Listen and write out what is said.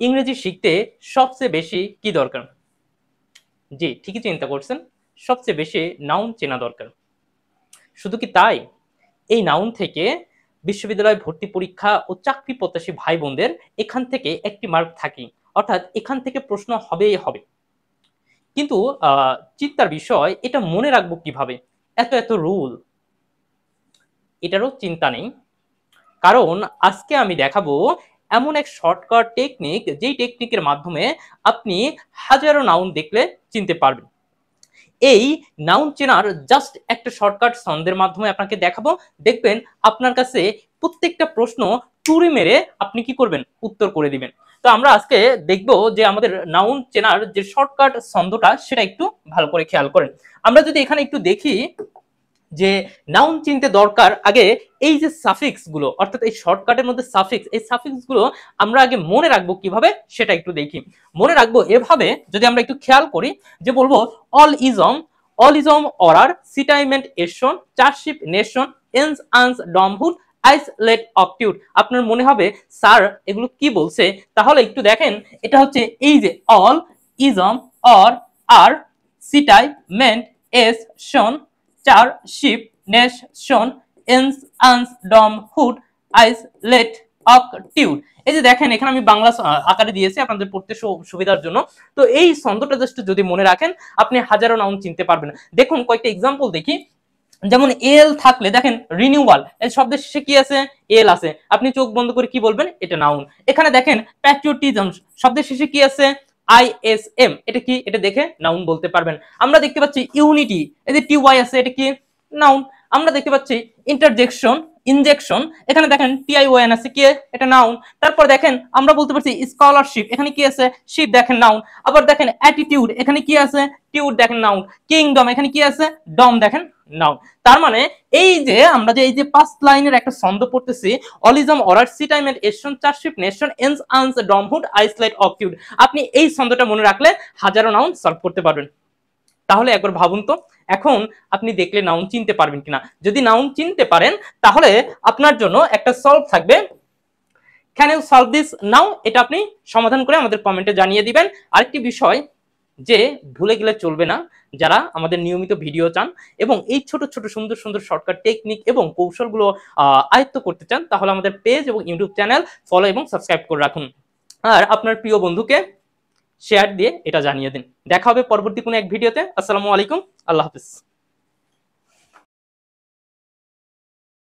ইংরেজি শিখতে সবচেয়ে বেশি কি দরকার? জি, ঠিকই চিন্তা করছেন। সবচেয়ে বেশি নাউন চেনা দরকার। শুধু কি তাই? এই নাউন থেকে বিশ্ববিদ্যালয় ভর্তি পরীক্ষা ও চাকরি প্রত্যাশী ভাই বোনদের এখান থেকে একটি মার্ক থাকেই। অর্থাৎ এখান থেকে প্রশ্ন হবেই হবে। কিন্তু চিন্তার বিষয় এটা মনে রাখবো কিভাবে? এত রুল, এটারও চিন্তা নেই। কারণ আজকে আমি দেখাবো এমন এক শর্টকাট টেকনিক, যেই টেকনিকের মাধ্যমে আপনি হাজারো নাউন দেখলে চিনতে পারবেন। এই নাউন চেনার জাস্ট একটা শর্টকাট ছন্দের মাধ্যমে আপনাকে দেখাবো। দেখবেন আপনার কাছে প্রত্যেকটা প্রশ্ন টুরি মেরে আপনি কি করবেন? উত্তর করে দিবেন। তো আমরা আজকে দেখব যে আমাদের নাউন চেনার যে শর্টকাট ছন্দটা সেটা একটু ভালো করে খেয়াল করেন। আমরা যদি এখানে একটু দেখি যে নাউন চিনতে দরকার আগে এই যে সাফিক্স গুলো, অর্থাৎ এই শর্টকাটের মধ্যে সাফিক্স, এই সাফিক্স গুলো আমরা আগে মনে রাখবো কিভাবে সেটা একটু দেখি। মনে রাখবো এভাবে, যদি আমরা একটু খেয়াল করি যে বলবো অল ইজম অরার সিটাইমেন্ট এশন চারশিপ নেশন এন্স আনস ডমহুড আইসলেট অপটিউড। আপনার মনে হবে স্যার এগুলো কি বলছে, তাহলে একটু দেখেন। এটা হচ্ছে এই যে অল ইজম অর আর সিটাইমেন্ট এশন চারশিপ নেশন এন্স আনস ডমহুড আইসলেট অপটিউড। এই যে দেখেন এখানে আমি বাংলা আকারে দিয়েছি আপনাদের পড়তে সুবিধার জন্য। তো এই ছন্দটা জাস্ট যদি মনে রাখেন আপনি হাজারো নাউন চিনতে পারবেন। দেখুন কয়েকটা এক্সাম্পল দেখি। যেমন এল থাকলে দেখেন রিনিউয়াল, এই শব্দের শেষে কি আছে? এল আছে। আপনি চোখ বন্ধ করে কি বলবেন? এটা নাউন। এখানে দেখেন প্যাট্রিয়টিজম, শব্দের শেষে কি আছে? আইএসএম, এটা কি? এটা দেখে নাউন বলতে পারবেন। আমরা দেখতে পাচ্ছি ইউনিটি, এই যে টিওয়াই আছে, এটা কি? নাউন। আমরা দেখতে পাচ্ছি ইনজেকশন, এখানে দেখেন টিআইওএন আছে, কি? এটা নাউন। তারপর দেখেন আমরা বলতে পারছি স্কলারশিপ, এখানে কি আছে? শিপ, দেখেন নাউন। আবার দেখেন অ্যাটিটিউড, এখানে কি আছে? টিউড, দেখেন নাউন। কিংডম, এখানে কি আছে? ডম, দেখেন নাউন। তার মানে এই যে আমরা যে এই যে 5 লাইনের একটা ছন্দ পড়তেছি, অলিজম অরার সিটাইমেন্ট এশন চারশিপ নেশন এন্স আনস ডমহুড আইসলাইট অপটিউড, আপনি এই ছন্দটা মনে রাখলে হাজারো নাউন সলভ করতে পারবেন। তাহলে একবার ভাবুন তো, এখন আপনি দেখলে নাউন চিনতে পারবেন কিনা। যদি নাউন চিনতে পারেন তাহলে আপনার জন্য একটা সলভ থাকবে, can you solve this now, এটা আপনি সমাধান করে আমাদের কমেন্টে জানিয়ে দিবেন। আরেকটি বিষয়, যে ভুলে গেলে চলবে না, যারা আমাদের নিয়মিত ভিডিও চান এবং এই ছোট ছোট সুন্দর সুন্দর শর্টকাট টেকনিক এবং কৌশলগুলো আয়ত্ত করতে চান, তাহলে আমাদের পেজ এবং ইউটিউব চ্যানেল ফলো এবং সাবস্ক্রাইব করে রাখুন। আর আপনার প্রিয় বন্ধুকে শেয়ার দিয়ে এটা জানিয়ে দিন। দেখা হবে পরবর্তী কোনো এক ভিডিওতে। আসসালামু আলাইকুম, আল্লাহ হাফিজ।